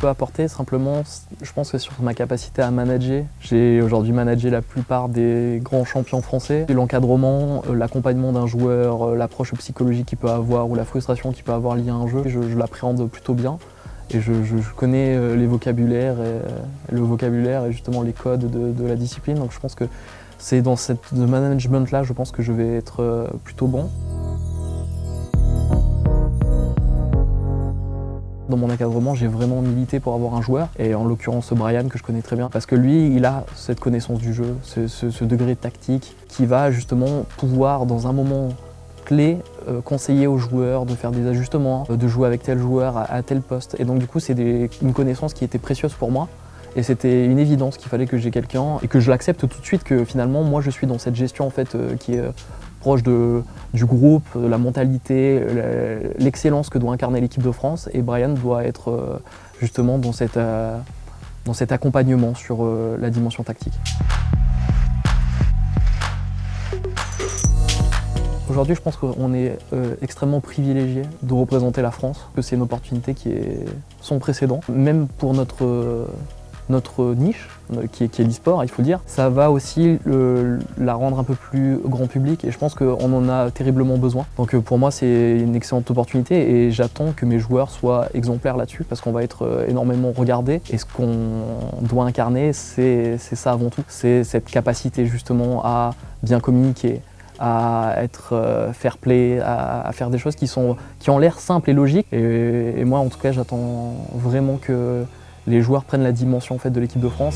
peux apporter, simplement, je pense que sur ma capacité à manager, j'ai aujourd'hui managé la plupart des grands champions français. L'encadrement, l'accompagnement d'un joueur, l'approche psychologique qu'il peut avoir ou la frustration qu'il peut avoir liée à un jeu, je l'appréhende plutôt bien. Et je connais les vocabulaires le vocabulaire et justement les codes de la discipline. Donc je pense que c'est dans ce management-là, je pense que je vais être plutôt bon. Dans mon encadrement, j'ai vraiment milité pour avoir un joueur, et en l'occurrence Brian, que je connais très bien, parce que lui, il a cette connaissance du jeu, ce degré tactique qui va justement pouvoir, dans un moment clé, conseiller aux joueurs de faire des ajustements, de jouer avec tel joueur à tel poste. Et donc du coup, c'est une connaissance qui était précieuse pour moi. Et c'était une évidence qu'il fallait que j'ai quelqu'un et que je l'accepte tout de suite, que finalement, moi, je suis dans cette gestion en fait, qui est proche du groupe, de la mentalité, l'excellence que doit incarner l'équipe de France. Et Brian doit être justement dans cet accompagnement sur la dimension tactique. Aujourd'hui, je pense qu'on est extrêmement privilégié de représenter la France, que c'est une opportunité qui est sans précédent, même pour notre niche, qui est l'e-sport, il faut le dire. Ça va aussi la rendre un peu plus grand public, et je pense qu'on en a terriblement besoin. Donc pour moi, c'est une excellente opportunité, et j'attends que mes joueurs soient exemplaires là-dessus, parce qu'on va être énormément regardés, et ce qu'on doit incarner, c'est ça avant tout. C'est cette capacité justement à bien communiquer, à être fair play, à faire des choses qui ont l'air simples et logiques. Et moi, en tout cas, j'attends vraiment que les joueurs prennent la dimension en fait, de l'équipe de France.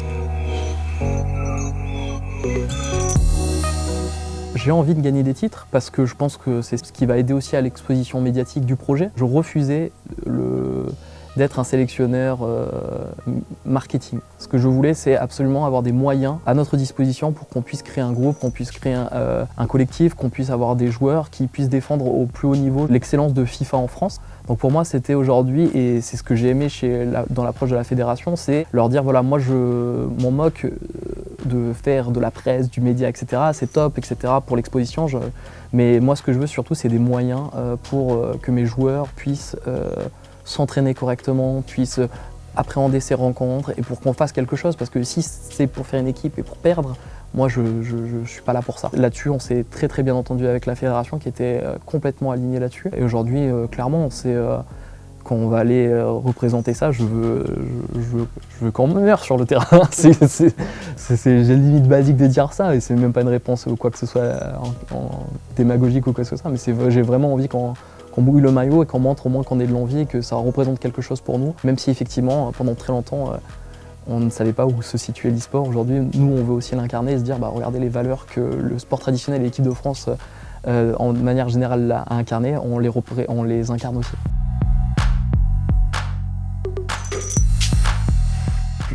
J'ai envie de gagner des titres parce que je pense que c'est ce qui va aider aussi à l'exposition médiatique du projet. Je refusais d'être un sélectionneur marketing. Ce que je voulais, c'est absolument avoir des moyens à notre disposition pour qu'on puisse créer un groupe, qu'on puisse créer un collectif, qu'on puisse avoir des joueurs qui puissent défendre au plus haut niveau l'excellence de FIFA en France. Donc pour moi, c'était aujourd'hui, et c'est ce que j'ai aimé dans l'approche de la fédération, c'est leur dire, voilà, moi je m'en moque de faire de la presse, du média, etc. C'est top, etc. pour l'exposition. Mais moi, ce que je veux surtout, c'est des moyens pour que mes joueurs puissent s'entraîner correctement, puissent appréhender ces rencontres, et pour qu'on fasse quelque chose. Parce que si c'est pour faire une équipe et pour perdre, moi je suis pas là pour ça. Là-dessus, on s'est très très bien entendu avec la fédération qui était complètement alignée là-dessus. Et aujourd'hui, clairement, on sait quand on va aller représenter ça, je veux qu'on meure sur le terrain. J'ai le limite basique de dire ça, et c'est même pas une réponse ou quoi que ce soit en démagogique ou quoi que ce soit, mais j'ai vraiment envie qu'on mouille le maillot et qu'on montre au moins qu'on ait de l'envie et que ça représente quelque chose pour nous, même si effectivement pendant très longtemps on ne savait pas où se situait l'e-sport. Aujourd'hui, nous on veut aussi l'incarner et se dire regardez les valeurs que le sport traditionnel et l'équipe de France en manière générale a incarnées, on les incarne aussi.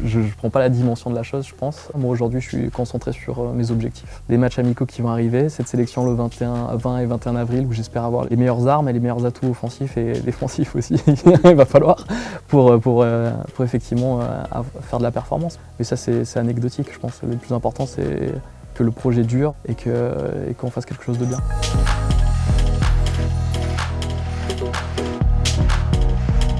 Je ne prends pas la dimension de la chose, je pense. Moi aujourd'hui, je suis concentré sur mes objectifs. Les matchs amicaux qui vont arriver, cette sélection le 20 et 21 avril, où j'espère avoir les meilleures armes et les meilleurs atouts offensifs et défensifs aussi, il va falloir, pour effectivement faire de la performance. Mais ça, c'est anecdotique, je pense. Le plus important, c'est que le projet dure et qu'on fasse quelque chose de bien.